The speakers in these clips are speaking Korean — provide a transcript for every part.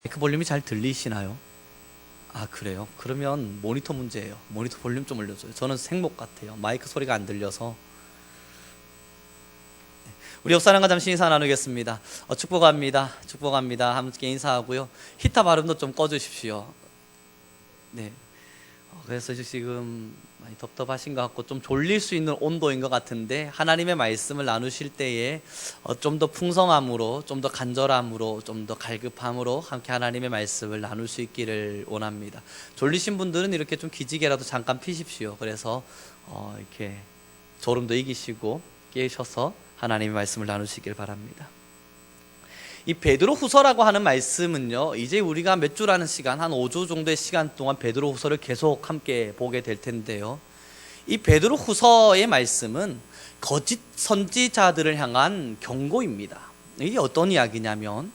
마이크 볼륨이 잘 들리시나요? 아, 그래요? 그러면 모니터 문제예요. 모니터 볼륨 좀 올려줘요. 저는 생목 같아요. 마이크 소리가 안 들려서. 우리 옆사람과 잠시 인사 나누겠습니다. 축복합니다. 축복합니다. 함께 인사하고요. 히타 발음도 좀 꺼주십시오. 네. 그래서 지금 많이 답답하신 것 같고 좀 졸릴 수 있는 온도인 것 같은데, 하나님의 말씀을 나누실 때에 좀 더 풍성함으로, 좀 더 간절함으로, 좀 더 갈급함으로 함께 하나님의 말씀을 나눌 수 있기를 원합니다. 졸리신 분들은 이렇게 좀 기지개라도 잠깐 피십시오. 그래서 이렇게 졸음도 이기시고 깨셔서 하나님의 말씀을 나누시길 바랍니다. 이 베드로 후서라고 하는 말씀은요, 이제 우리가 몇 주라는 시간, 한 5주 정도의 시간 동안 베드로 후서를 계속 함께 보게 될 텐데요, 이 베드로 후서의 말씀은 거짓 선지자들을 향한 경고입니다. 이게 어떤 이야기냐면,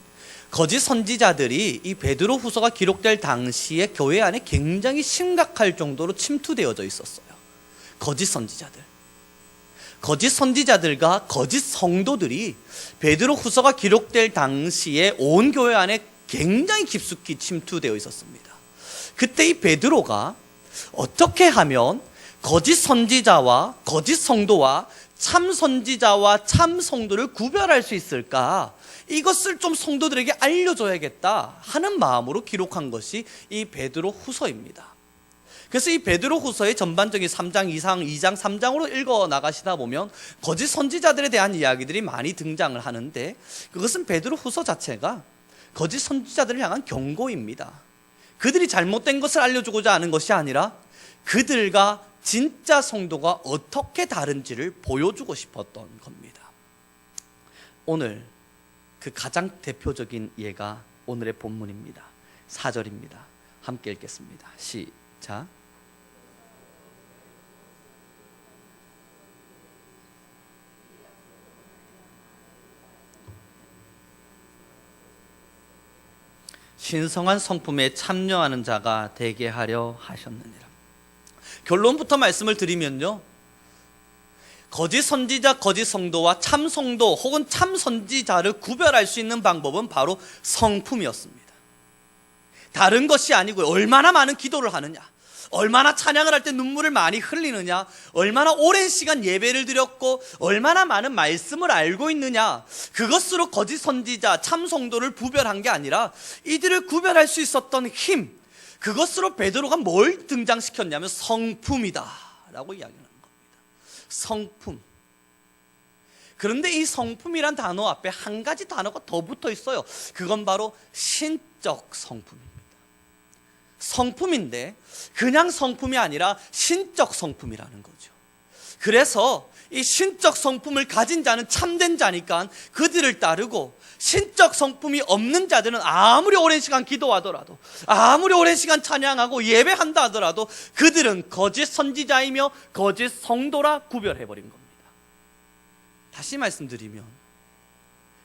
거짓 선지자들이 이 베드로 후서가 기록될 당시에 교회 안에 굉장히 심각할 정도로 침투되어져 있었어요. 거짓 선지자들과 거짓 성도들이 베드로 후서가 기록될 당시에 온 교회 안에 굉장히 깊숙이 침투되어 있었습니다. 그때 이 베드로가 어떻게 하면 거짓 선지자와 거짓 성도와 참 선지자와 참 성도를 구별할 수 있을까? 이것을 좀 성도들에게 알려줘야겠다 하는 마음으로 기록한 것이 이 베드로 후서입니다. 그래서 이 베드로 후서의 전반적인 3장 이상 2장 3장으로 읽어 나가시다 보면 거짓 선지자들에 대한 이야기들이 많이 등장을 하는데, 그것은 베드로 후서 자체가 거짓 선지자들을 향한 경고입니다. 그들이 잘못된 것을 알려주고자 하는 것이 아니라 그들과 진짜 성도가 어떻게 다른지를 보여주고 싶었던 겁니다. 오늘 그 가장 대표적인 예가 오늘의 본문입니다. 4절입니다. 함께 읽겠습니다. 시작. 신성한 성품에 참여하는 자가 되게 하려 하셨느니라. 결론부터 말씀을 드리면요, 거짓 선지자, 거짓 성도와 참 성도 혹은 참 선지자를 구별할 수 있는 방법은 바로 성품이었습니다. 다른 것이 아니고요, 얼마나 많은 기도를 하느냐, 얼마나 찬양을 할 때 눈물을 많이 흘리느냐, 얼마나 오랜 시간 예배를 드렸고 얼마나 많은 말씀을 알고 있느냐, 그것으로 거짓 선지자, 참 성도를 구별한 게 아니라 이들을 구별할 수 있었던 힘, 그것으로 베드로가 뭘 등장시켰냐면 성품이다 라고 이야기하는 겁니다. 성품. 그런데 이 성품이란 단어 앞에 한 가지 단어가 더 붙어 있어요. 그건 바로 신적 성품입니다. 성품인데 그냥 성품이 아니라 신적 성품이라는 거죠. 그래서 이 신적 성품을 가진 자는 참된 자니까 그들을 따르고, 신적 성품이 없는 자들은 아무리 오랜 시간 기도하더라도, 아무리 오랜 시간 찬양하고 예배한다 하더라도 그들은 거짓 선지자이며 거짓 성도라 구별해버린 겁니다. 다시 말씀드리면,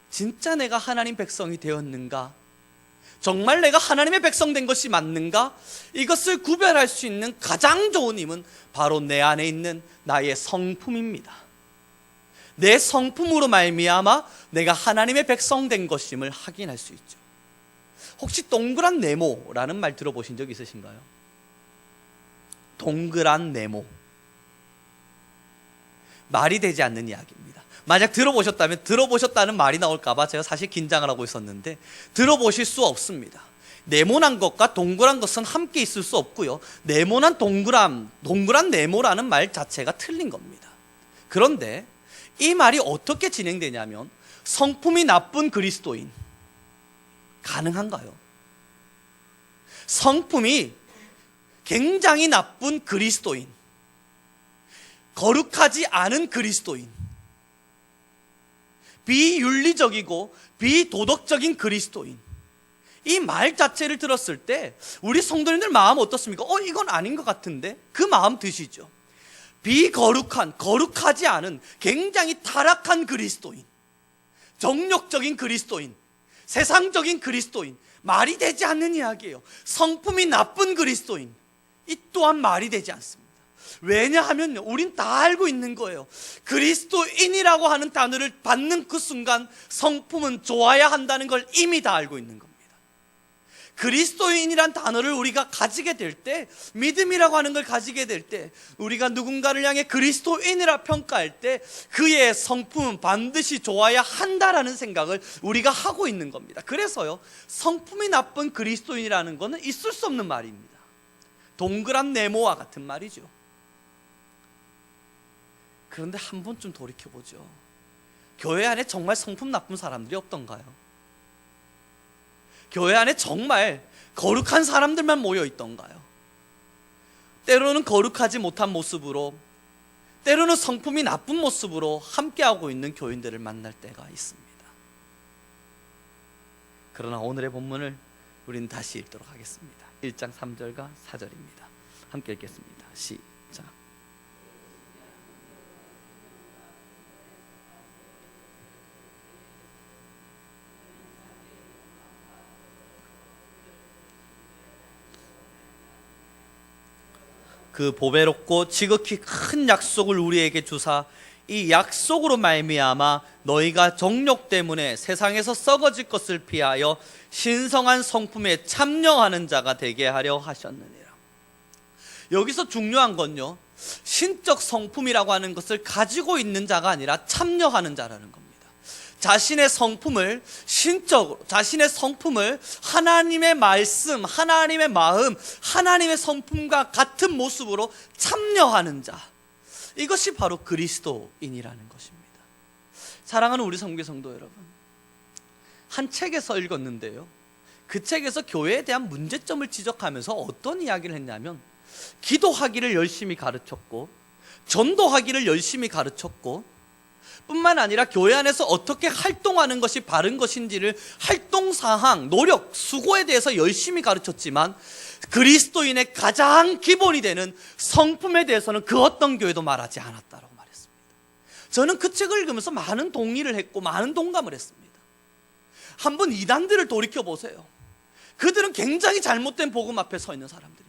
진짜 내가 하나님 백성이 되었는가, 정말 내가 하나님의 백성 된 것이 맞는가, 이것을 구별할 수 있는 가장 좋은 힘은 바로 내 안에 있는 나의 성품입니다. 내 성품으로 말미암아 내가 하나님의 백성 된 것임을 확인할 수 있죠. 혹시 동그란 네모라는 말 들어보신 적 있으신가요? 동그란 네모. 말이 되지 않는 이야기입니다. 만약 들어보셨다면, 들어보셨다는 말이 나올까봐 제가 사실 긴장을 하고 있었는데, 들어보실 수 없습니다. 네모난 것과 동그란 것은 함께 있을 수 없고요, 네모난 동그란 네모라는 말 자체가 틀린 겁니다. 그런데 이 말이 어떻게 진행되냐면, 성품이 나쁜 그리스도인, 가능한가요? 성품이 굉장히 나쁜 그리스도인, 거룩하지 않은 그리스도인, 비윤리적이고 비도덕적인 그리스도인, 이 말 자체를 들었을 때 우리 성도님들 마음 어떻습니까? 이건 아닌 것 같은데, 그 마음 드시죠? 비거룩한, 거룩하지 않은 굉장히 타락한 그리스도인, 정욕적인 그리스도인, 세상적인 그리스도인, 말이 되지 않는 이야기예요. 성품이 나쁜 그리스도인, 이 또한 말이 되지 않습니다. 왜냐하면 우린 다 알고 있는 거예요. 그리스도인이라고 하는 단어를 받는 그 순간 성품은 좋아야 한다는 걸 이미 다 알고 있는 겁니다. 그리스도인이란 단어를 우리가 가지게 될 때, 믿음이라고 하는 걸 가지게 될 때, 우리가 누군가를 향해 그리스도인이라 평가할 때 그의 성품은 반드시 좋아야 한다라는 생각을 우리가 하고 있는 겁니다. 그래서요, 성품이 나쁜 그리스도인이라는 것은 있을 수 없는 말입니다. 동그란 네모와 같은 말이죠. 그런데 한 번쯤 돌이켜보죠. 교회 안에 정말 성품 나쁜 사람들이 없던가요? 교회 안에 정말 거룩한 사람들만 모여 있던가요? 때로는 거룩하지 못한 모습으로, 때로는 성품이 나쁜 모습으로 함께하고 있는 교인들을 만날 때가 있습니다. 그러나 오늘의 본문을 우리는 다시 읽도록 하겠습니다. 1장 3절과 4절입니다. 함께 읽겠습니다. 시작. 그 보배롭고 지극히 큰 약속을 우리에게 주사 이 약속으로 말미암아 너희가 정욕 때문에 세상에서 썩어질 것을 피하여 신성한 성품에 참여하는 자가 되게 하려 하셨느니라. 여기서 중요한 건요, 신적 성품이라고 하는 것을 가지고 있는 자가 아니라 참여하는 자라는 겁니다. 자신의 성품을 신적으로, 자신의 성품을 하나님의 말씀, 하나님의 마음, 하나님의 성품과 같은 모습으로 참여하는 자, 이것이 바로 그리스도인이라는 것입니다. 사랑하는 우리 성교 성도 여러분, 한 책에서 읽었는데요, 그 책에서 교회에 대한 문제점을 지적하면서 어떤 이야기를 했냐면, 기도하기를 열심히 가르쳤고 전도하기를 열심히 가르쳤고 뿐만 아니라 교회 안에서 어떻게 활동하는 것이 바른 것인지를 활동사항, 노력, 수고에 대해서 열심히 가르쳤지만 그리스도인의 가장 기본이 되는 성품에 대해서는 그 어떤 교회도 말하지 않았다고 말했습니다. 저는 그 책을 읽으면서 많은 동의를 했고 많은 동감을 했습니다. 한번 이단들을 돌이켜보세요. 그들은 굉장히 잘못된 복음 앞에 서 있는 사람들입니다.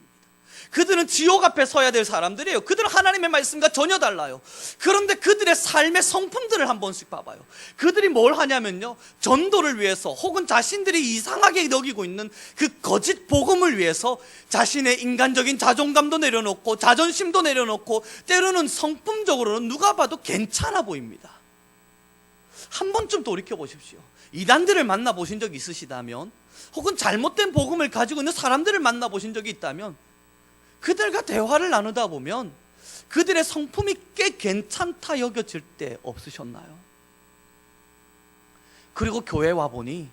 그들은 지옥 앞에 서야 될 사람들이에요. 그들은 하나님의 말씀과 전혀 달라요. 그런데 그들의 삶의 성품들을 한 번씩 봐봐요. 그들이 뭘 하냐면요, 전도를 위해서 혹은 자신들이 이상하게 여기고 있는 그 거짓 복음을 위해서 자신의 인간적인 자존감도 내려놓고 자존심도 내려놓고 때로는 성품적으로는 누가 봐도 괜찮아 보입니다. 한 번쯤 돌이켜보십시오. 이단들을 만나보신 적 있으시다면, 혹은 잘못된 복음을 가지고 있는 사람들을 만나보신 적이 있다면, 그들과 대화를 나누다 보면 그들의 성품이 꽤 괜찮다 여겨질 때 없으셨나요? 그리고 교회 와보니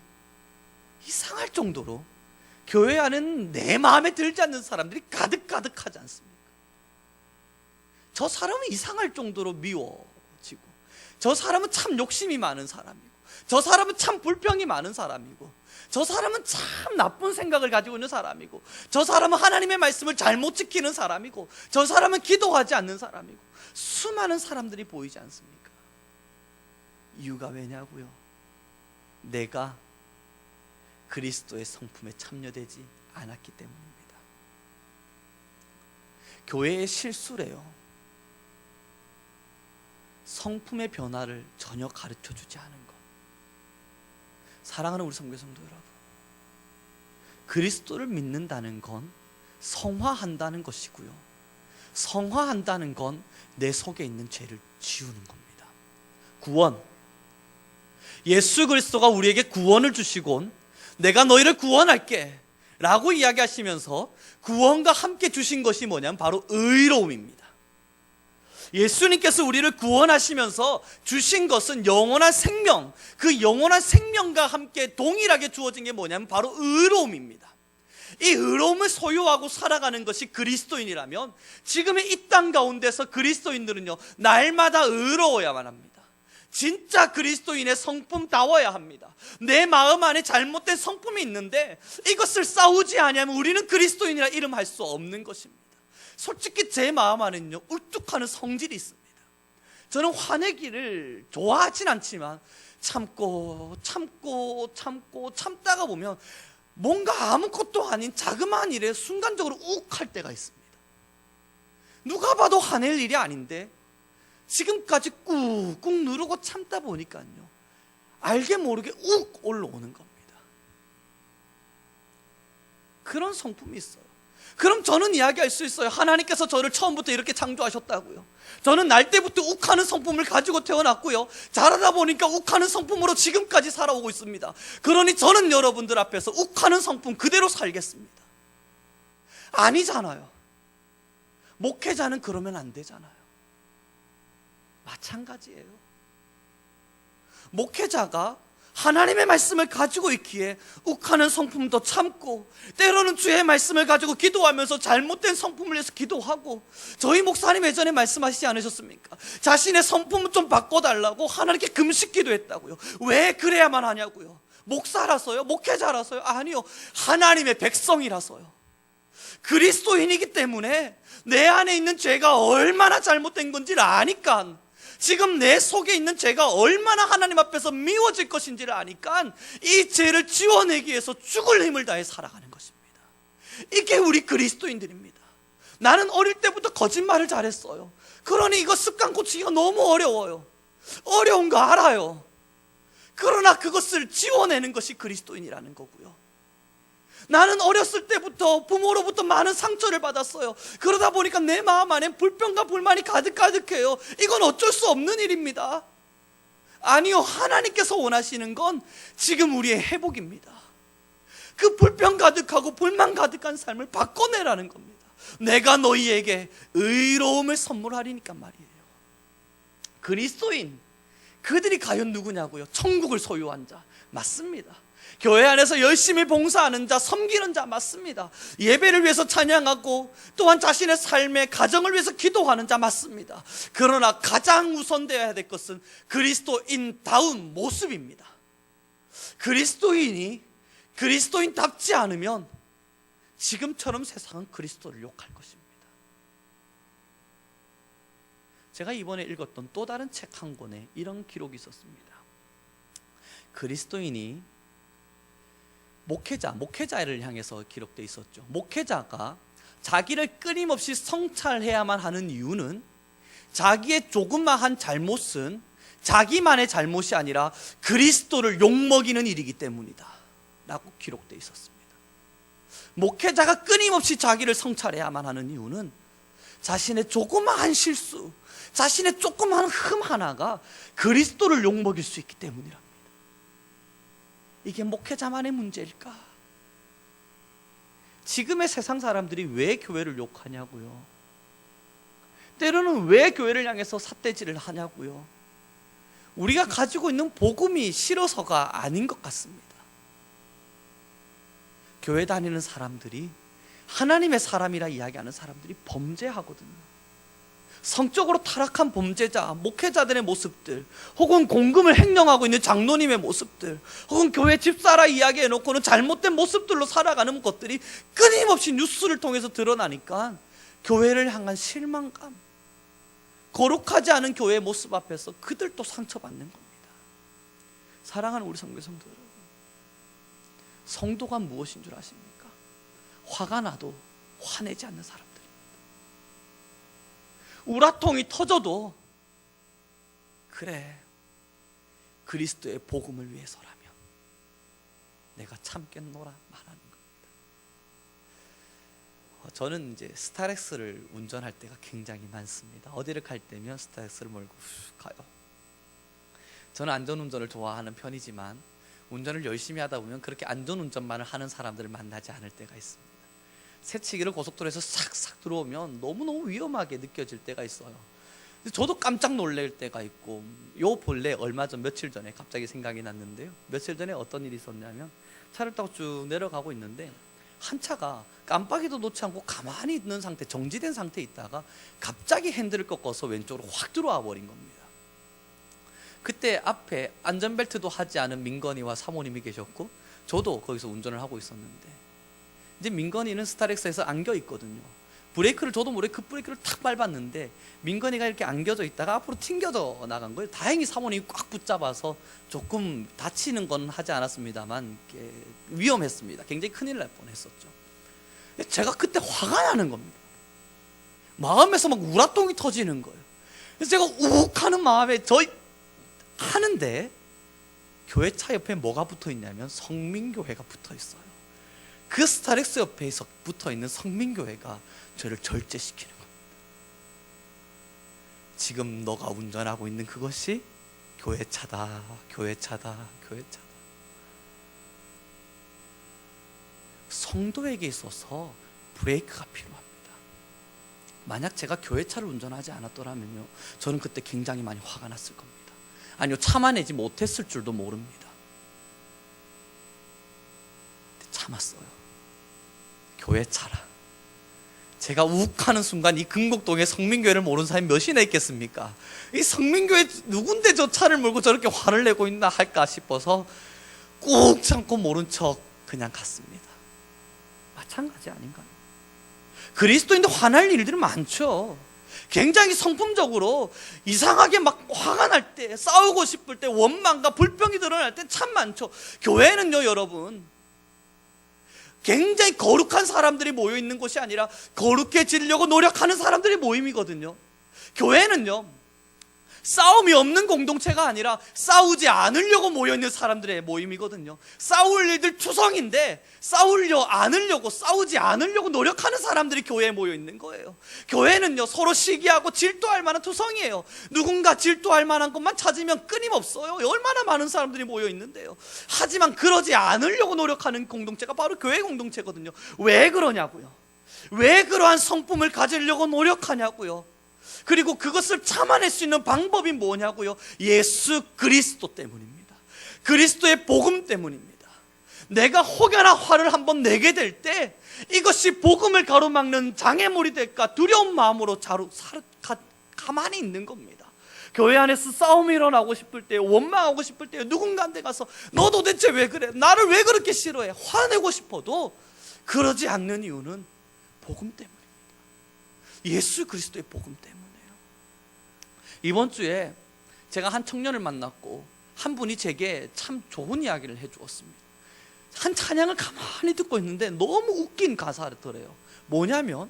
이상할 정도로 교회 안에는 내 마음에 들지 않는 사람들이 가득가득하지 않습니까? 저 사람은 이상할 정도로 미워지고, 저 사람은 참 욕심이 많은 사람이고, 저 사람은 참 불평이 많은 사람이고, 저 사람은 참 나쁜 생각을 가지고 있는 사람이고, 저 사람은 하나님의 말씀을 잘못 지키는 사람이고, 저 사람은 기도하지 않는 사람이고, 수많은 사람들이 보이지 않습니까? 이유가 왜냐고요? 내가 그리스도의 성품에 참여되지 않았기 때문입니다. 교회의 실수래요. 성품의 변화를 전혀 가르쳐주지 않은 것. 사랑하는 우리 성도 여러분, 그리스도를 믿는다는 건 성화한다는 것이고요, 성화한다는 건 내 속에 있는 죄를 지우는 겁니다. 구원, 예수 그리스도가 우리에게 구원을 주시곤 내가 너희를 구원할게 라고 이야기하시면서 구원과 함께 주신 것이 뭐냐면 바로 의로움입니다. 예수님께서 우리를 구원하시면서 주신 것은 영원한 생명, 그 영원한 생명과 함께 동일하게 주어진 게 뭐냐면 바로 의로움입니다. 이 의로움을 소유하고 살아가는 것이 그리스도인이라면, 지금의 이 땅 가운데서 그리스도인들은요, 날마다 의로워야만 합니다. 진짜 그리스도인의 성품다워야 합니다. 내 마음 안에 잘못된 성품이 있는데 이것을 싸우지 않으면 우리는 그리스도인이라 이름할 수 없는 것입니다. 솔직히 제 마음 안에는요, 울뚝하는 성질이 있습니다. 저는 화내기를 좋아하진 않지만 참다가 보면 뭔가 아무것도 아닌 자그마한 일에 순간적으로 욱 할 때가 있습니다. 누가 봐도 화낼 일이 아닌데 지금까지 꾹꾹 누르고 참다 보니까요, 알게 모르게 욱 올라오는 겁니다. 그런 성품이 있어요. 그럼 저는 이야기할 수 있어요. 하나님께서 저를 처음부터 이렇게 창조하셨다고요. 저는 날 때부터 욱하는 성품을 가지고 태어났고요, 자라다 보니까 욱하는 성품으로 지금까지 살아오고 있습니다. 그러니 저는 여러분들 앞에서 욱하는 성품 그대로 살겠습니다. 아니잖아요. 목회자는 그러면 안 되잖아요. 마찬가지예요. 목회자가 하나님의 말씀을 가지고 있기에 욱하는 성품도 참고, 때로는 주의 말씀을 가지고 기도하면서 잘못된 성품을 위해서 기도하고, 저희 목사님 예전에 말씀하시지 않으셨습니까? 자신의 성품을 좀 바꿔달라고 하나님께 금식 기도했다고요. 왜 그래야만 하냐고요? 목사라서요? 목회자라서요? 아니요, 하나님의 백성이라서요. 그리스도인이기 때문에 내 안에 있는 죄가 얼마나 잘못된 건지를 아니까, 지금 내 속에 있는 죄가 얼마나 하나님 앞에서 미워질 것인지를 아니까 이 죄를 지워내기 위해서 죽을 힘을 다해 살아가는 것입니다. 이게 우리 그리스도인들입니다. 나는 어릴 때부터 거짓말을 잘했어요. 그러니 이거 습관 고치기가 너무 어려워요. 어려운 거 알아요. 그러나 그것을 지워내는 것이 그리스도인이라는 거고요. 나는 어렸을 때부터 부모로부터 많은 상처를 받았어요. 그러다 보니까 내 마음 안에 불평과 불만이 가득가득해요. 이건 어쩔 수 없는 일입니다. 아니요, 하나님께서 원하시는 건 지금 우리의 회복입니다. 그 불평 가득하고 불만 가득한 삶을 바꿔내라는 겁니다. 내가 너희에게 의로움을 선물하리니까 말이에요. 그리스도인, 그들이 과연 누구냐고요? 천국을 소유한 자, 맞습니다. 교회 안에서 열심히 봉사하는 자, 섬기는 자, 맞습니다. 예배를 위해서 찬양하고 또한 자신의 삶의 가정을 위해서 기도하는 자, 맞습니다. 그러나 가장 우선되어야 될 것은 그리스도인다운 모습입니다. 그리스도인이 그리스도인답지 않으면 지금처럼 세상은 그리스도를 욕할 것입니다. 제가 이번에 읽었던 또 다른 책 한 권에 이런 기록이 있었습니다. 그리스도인이 목회자를 향해서 기록되어 있었죠. 목회자가 자기를 끊임없이 성찰해야만 하는 이유는 자기의 조그마한 잘못은 자기만의 잘못이 아니라 그리스도를 욕먹이는 일이기 때문이다 라고 기록되어 있었습니다. 목회자가 끊임없이 자기를 성찰해야만 하는 이유는 자신의 조그마한 실수, 자신의 조그마한 흠 하나가 그리스도를 욕먹일 수 있기 때문이랍니다. 이게 목회자만의 문제일까? 지금의 세상 사람들이 왜 교회를 욕하냐고요? 때로는 왜 교회를 향해서 삿대질을 하냐고요? 우리가 가지고 있는 복음이 싫어서가 아닌 것 같습니다. 교회 다니는 사람들이, 하나님의 사람이라 이야기하는 사람들이 범죄하거든요. 성적으로 타락한 범죄자, 목회자들의 모습들, 혹은 공금을 횡령하고 있는 장로님의 모습들, 혹은 교회 집사라 이야기해놓고는 잘못된 모습들로 살아가는 것들이 끊임없이 뉴스를 통해서 드러나니까 교회를 향한 실망감, 거룩하지 않은 교회의 모습 앞에서 그들도 상처받는 겁니다. 사랑하는 우리 성도 여러분, 성도가 무엇인 줄 아십니까? 화가 나도 화내지 않는 사람들. 우라통이 터져도 그래, 그리스도의 복음을 위해서라면 내가 참겠노라 말하는 겁니다. 저는 이제 스타렉스를 운전할 때가 굉장히 많습니다. 어디를 갈 때면 스타렉스를 몰고 가요. 저는 안전운전을 좋아하는 편이지만 운전을 열심히 하다 보면 그렇게 안전운전만을 하는 사람들을 만나지 않을 때가 있습니다. 새치기를 고속도로에서 싹싹 들어오면 너무너무 위험하게 느껴질 때가 있어요. 저도 깜짝 놀랄 때가 있고, 요 본래 얼마 전, 며칠 전에 갑자기 생각이 났는데요. 며칠 전에 어떤 일이 있었냐면, 차를 타고 쭉 내려가고 있는데 한 차가 깜빡이도 놓지 않고 가만히 있는 상태, 정지된 상태에 있다가 갑자기 핸들을 꺾어서 왼쪽으로 확 들어와 버린 겁니다. 그때 앞에 안전벨트도 하지 않은 민건이와 사모님이 계셨고, 저도 거기서 운전을 하고 있었는데, 이제 민건이는 스타렉스에서 안겨 있거든요. 브레이크를 저도 모르게 급브레이크를 탁 밟았는데 민건이가 이렇게 안겨져 있다가 앞으로 튕겨져 나간 거예요. 다행히 사모님이 꽉 붙잡아서 조금 다치는 건 하지 않았습니다만 위험했습니다. 굉장히 큰일 날 뻔했었죠. 제가 그때 화가 나는 겁니다. 마음에서 막 우라통이 터지는 거예요. 그래서 제가 우욱하는 마음에 하는데 교회 차 옆에 뭐가 붙어 있냐면 성민교회가 붙어 있어요. 그 스타렉스 옆에 붙어 있는 성민교회가 저를 절제시키는 겁니다. 지금 너가 운전하고 있는 그것이 교회차다, 교회차다, 교회차다. 성도에게 있어서 브레이크가 필요합니다. 만약 제가 교회차를 운전하지 않았더라면요, 저는 그때 굉장히 많이 화가 났을 겁니다. 아니요, 참아내지 못했을 줄도 모릅니다. 참았어요. 교회차라. 제가 욱하는 순간 이 금곡동에 성민교회를 모르는 사람이 몇이나 있겠습니까? 이 성민교회 누군데 저 차를 몰고 저렇게 화를 내고 있나 할까 싶어서 꾹 참고 모른 척 그냥 갔습니다. 마찬가지 아닌가요? 그리스도인도 화날 일들이 많죠. 굉장히 성품적으로 이상하게 막 화가 날 때, 싸우고 싶을 때, 원망과 불평이 드러날 때 참 많죠. 교회는요, 여러분, 굉장히 거룩한 사람들이 모여 있는 곳이 아니라 거룩해지려고 노력하는 사람들의 모임이거든요. 교회는요, 싸움이 없는 공동체가 아니라 싸우지 않으려고 모여있는 사람들의 모임이거든요. 싸울 일들 투성인데 싸우려 않으려고, 싸우지 않으려고 노력하는 사람들이 교회에 모여있는 거예요. 교회는요, 서로 시기하고 질투할 만한 투성이에요. 누군가 질투할 만한 것만 찾으면 끊임없어요. 얼마나 많은 사람들이 모여있는데요. 하지만 그러지 않으려고 노력하는 공동체가 바로 교회 공동체거든요. 왜 그러냐고요? 왜 그러한 성품을 가지려고 노력하냐고요? 그리고 그것을 참아낼 수 있는 방법이 뭐냐고요? 예수 그리스도 때문입니다. 그리스도의 복음 때문입니다. 내가 혹여나 화를 한번 내게 될 때 이것이 복음을 가로막는 장애물이 될까 두려운 마음으로 가만히 있는 겁니다. 교회 안에서 싸움이 일어나고 싶을 때, 원망하고 싶을 때 누군가한테 가서 너 도대체 왜 그래? 나를 왜 그렇게 싫어해? 화내고 싶어도 그러지 않는 이유는 복음 때문입니다. 예수 그리스도의 복음 때문이에요. 이번 주에 제가 한 청년을 만났고 한 분이 제게 참 좋은 이야기를 해주었습니다. 한 찬양을 가만히 듣고 있는데 너무 웃긴 가사를 들어요. 뭐냐면,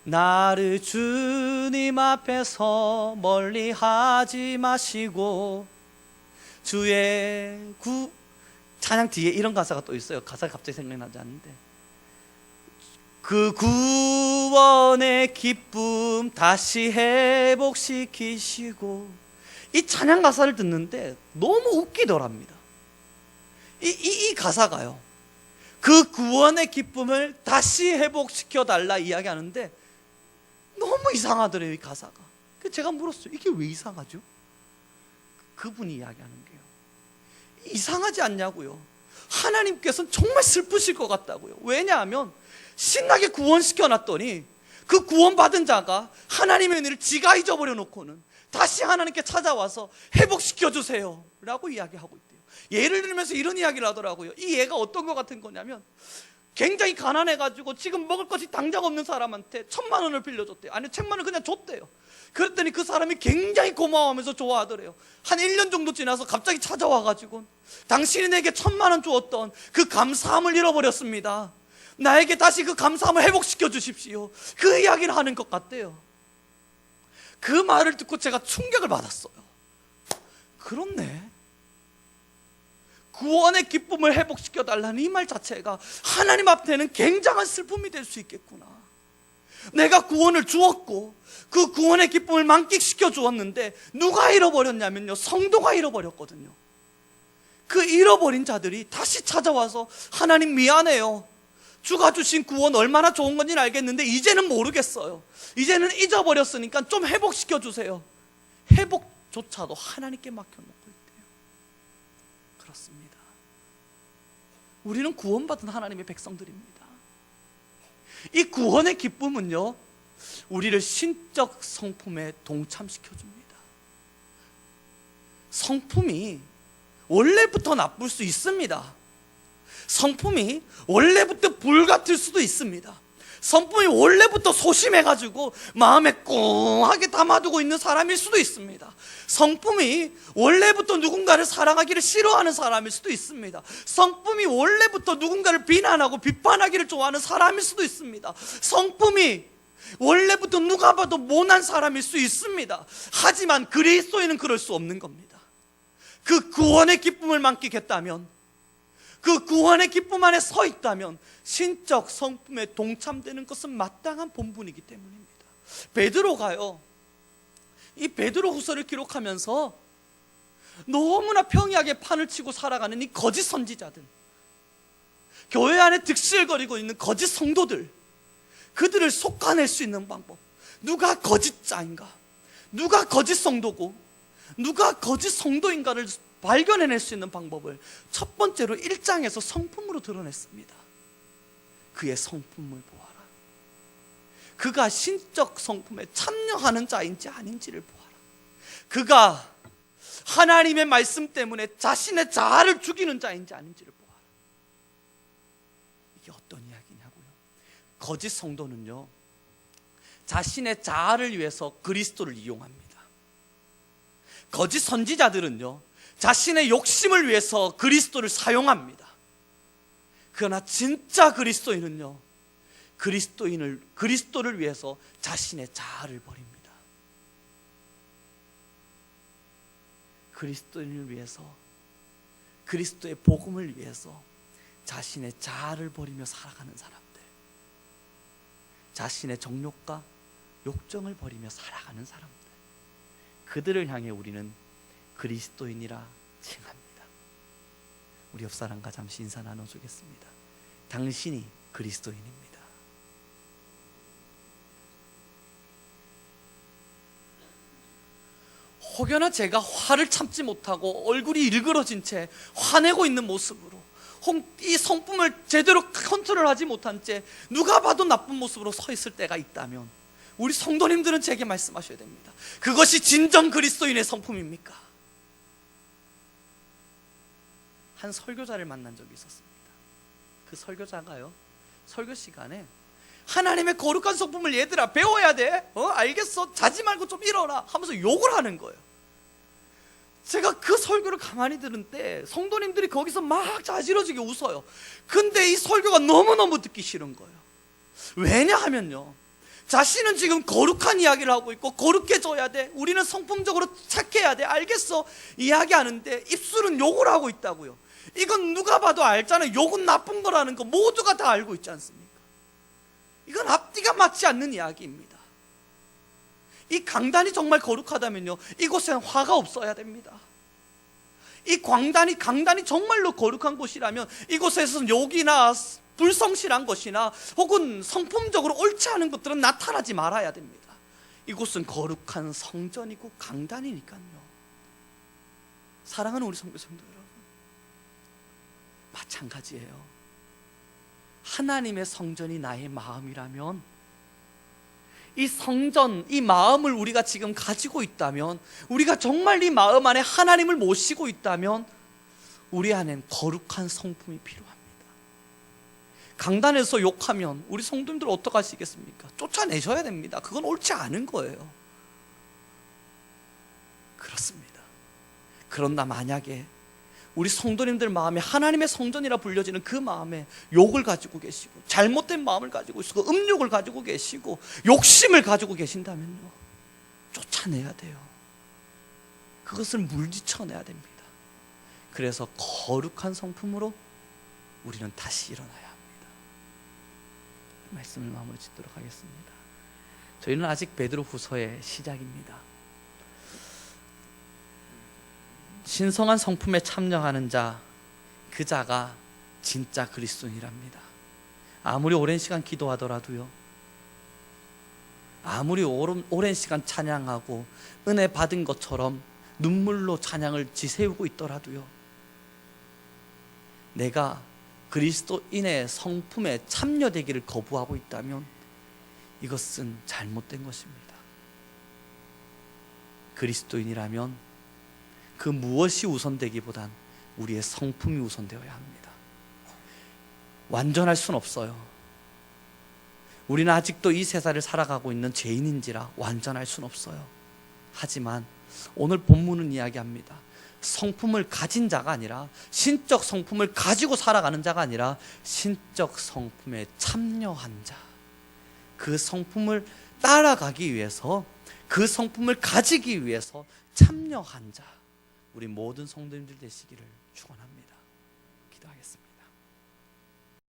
나를 주님 앞에서 멀리 하지 마시고 주의 찬양 뒤에 이런 가사가 또 있어요. 가사가 갑자기 생각나지 않는데, 그 구원의 기쁨 다시 회복시키시고. 이 찬양 가사를 듣는데 너무 웃기더랍니다. 이 가사가요, 그 구원의 기쁨을 다시 회복시켜 달라 이야기하는데 너무 이상하더래요, 이 가사가. 그래서 제가 물었어요. 이게 왜 이상하죠? 그분이 이야기하는 게요, 이상하지 않냐고요. 하나님께서는 정말 슬프실 것 같다고요. 왜냐하면 신나게 구원시켜 놨더니 그 구원받은 자가 하나님의 은혜를 지가 잊어버려 놓고는 다시 하나님께 찾아와서 회복시켜 주세요 라고 이야기하고 있대요. 예를 들면서 이런 이야기를 하더라고요. 이 예가 어떤 것 같은 거냐면, 굉장히 가난해가지고 지금 먹을 것이 당장 없는 사람한테 1,000만 원을 빌려줬대요. 아니, 1,000만 원을 그냥 줬대요. 그랬더니 그 사람이 굉장히 고마워하면서 좋아하더래요. 한 1년 정도 지나서 갑자기 찾아와가지고 당신이 내게 1,000만 원 주었던 그 감사함을 잃어버렸습니다. 나에게 다시 그 감사함을 회복시켜 주십시오. 그 이야기를 하는 것 같대요. 그 말을 듣고 제가 충격을 받았어요. 그렇네, 구원의 기쁨을 회복시켜 달라는 이 말 자체가 하나님 앞에는 굉장한 슬픔이 될 수 있겠구나. 내가 구원을 주었고 그 구원의 기쁨을 만끽시켜 주었는데 누가 잃어버렸냐면요, 성도가 잃어버렸거든요. 그 잃어버린 자들이 다시 찾아와서 하나님 미안해요, 주가 주신 구원 얼마나 좋은 건지 알겠는데 이제는 모르겠어요, 이제는 잊어버렸으니까 좀 회복시켜 주세요. 회복조차도 하나님께 맡겨놓고 있대요. 그렇습니다. 우리는 구원받은 하나님의 백성들입니다. 이 구원의 기쁨은요, 우리를 신적 성품에 동참시켜줍니다. 성품이 원래부터 나쁠 수 있습니다. 성품이 원래부터 불같을 수도 있습니다. 성품이 원래부터 소심해가지고 마음에 꽁하게 담아두고 있는 사람일 수도 있습니다. 성품이 원래부터 누군가를 사랑하기를 싫어하는 사람일 수도 있습니다. 성품이 원래부터 누군가를 비난하고 비판하기를 좋아하는 사람일 수도 있습니다. 성품이 원래부터 누가 봐도 모난 사람일 수 있습니다. 하지만 그리스도인은 그럴 수 없는 겁니다. 그 구원의 기쁨을 만끽했다면, 그 구원의 기쁨 안에 서 있다면 신적 성품에 동참되는 것은 마땅한 본분이기 때문입니다. 베드로가요, 이 베드로 후서를 기록하면서 너무나 평이하게 판을 치고 살아가는 이 거짓 선지자들, 교회 안에 득실거리고 있는 거짓 성도들, 그들을 속아낼 수 있는 방법, 누가 거짓자인가, 누가 거짓 성도고 누가 거짓 성도인가를 발견해낼 수 있는 방법을 첫 번째로 1장에서 성품으로 드러냈습니다. 그의 성품을 보아라. 그가 신적 성품에 참여하는 자인지 아닌지를 보아라. 그가 하나님의 말씀 때문에 자신의 자아를 죽이는 자인지 아닌지를 보아라. 이게 어떤 이야기냐고요? 거짓 성도는요, 자신의 자아를 위해서 그리스도를 이용합니다. 거짓 선지자들은요, 자신의 욕심을 위해서 그리스도를 사용합니다. 그러나 진짜 그리스도인은요, 그리스도를 위해서 자신의 자아를 버립니다. 그리스도인을 위해서, 그리스도의 복음을 위해서 자신의 자아를 버리며 살아가는 사람들, 자신의 정욕과 욕정을 버리며 살아가는 사람들, 그들을 향해 우리는 그리스도인이라 칭합니다. 우리 옆 사람과 잠시 인사 나눠주겠습니다. 당신이 그리스도인입니다. 혹여나 제가 화를 참지 못하고 얼굴이 일그러진 채 화내고 있는 모습으로, 이 성품을 제대로 컨트롤하지 못한 채 누가 봐도 나쁜 모습으로 서 있을 때가 있다면 우리 성도님들은 제게 말씀하셔야 됩니다. 그것이 진정 그리스도인의 성품입니까? 한 설교자를 만난 적이 있었습니다. 그 설교자가요, 설교 시간에 하나님의 거룩한 성품을 얘들아 배워야 돼, 알겠어, 자지 말고 좀 일어나 하면서 욕을 하는 거예요. 제가 그 설교를 가만히 들은 때 성도님들이 거기서 막 자지러지게 웃어요. 근데 이 설교가 너무너무 듣기 싫은 거예요. 왜냐하면요, 자신은 지금 거룩한 이야기를 하고 있고 거룩해져야 돼, 우리는 성품적으로 착해야 돼, 알겠어 이야기하는데 입술은 욕을 하고 있다고요. 이건 누가 봐도 알잖아요. 욕은 나쁜 거라는 거 모두가 다 알고 있지 않습니까? 이건 앞뒤가 맞지 않는 이야기입니다. 이 강단이 정말 거룩하다면요, 이곳엔 화가 없어야 됩니다. 이 강단이 정말로 거룩한 곳이라면 이곳에서는 욕이나 불성실한 것이나 혹은 성품적으로 옳지 않은 것들은 나타나지 말아야 됩니다. 이곳은 거룩한 성전이고 강단이니까요. 사랑하는 우리 성도 여러분, 마찬가지예요. 하나님의 성전이 나의 마음이라면, 이 성전, 이 마음을 우리가 지금 가지고 있다면, 우리가 정말 이 마음 안에 하나님을 모시고 있다면 우리 안엔 거룩한 성품이 필요합니다. 강단에서 욕하면 우리 성도님들 어떡하시겠습니까? 쫓아내셔야 됩니다. 그건 옳지 않은 거예요. 그렇습니다. 그런다 만약에 우리 성도님들 마음에 하나님의 성전이라 불려지는 그 마음에 욕을 가지고 계시고 잘못된 마음을 가지고 계시고 음욕을 가지고 계시고 욕심을 가지고 계신다면요, 쫓아내야 돼요. 그것을 물리쳐내야 됩니다. 그래서 거룩한 성품으로 우리는 다시 일어나야 합니다. 말씀을 마무리 짓도록 하겠습니다. 저희는 아직 베드로 후서의 시작입니다. 신성한 성품에 참여하는 자, 그 자가 진짜 그리스도인이랍니다. 아무리 오랜 시간 기도하더라도요, 아무리 오랜 시간 찬양하고 은혜 받은 것처럼 눈물로 찬양을 지새우고 있더라도요, 내가 그리스도인의 성품에 참여되기를 거부하고 있다면 이것은 잘못된 것입니다. 그리스도인이라면 그 무엇이 우선되기보단 우리의 성품이 우선되어야 합니다. 완전할 순 없어요. 우리는 아직도 이 세상을 살아가고 있는 죄인인지라 완전할 순 없어요. 하지만 오늘 본문은 이야기합니다. 성품을 가진 자가 아니라, 신적 성품을 가지고 살아가는 자가 아니라 신적 성품에 참여한 자, 그 성품을 따라가기 위해서, 그 성품을 가지기 위해서 참여한 자, 우리 모든 성도님들 되시기를 축원합니다. 기도하겠습니다.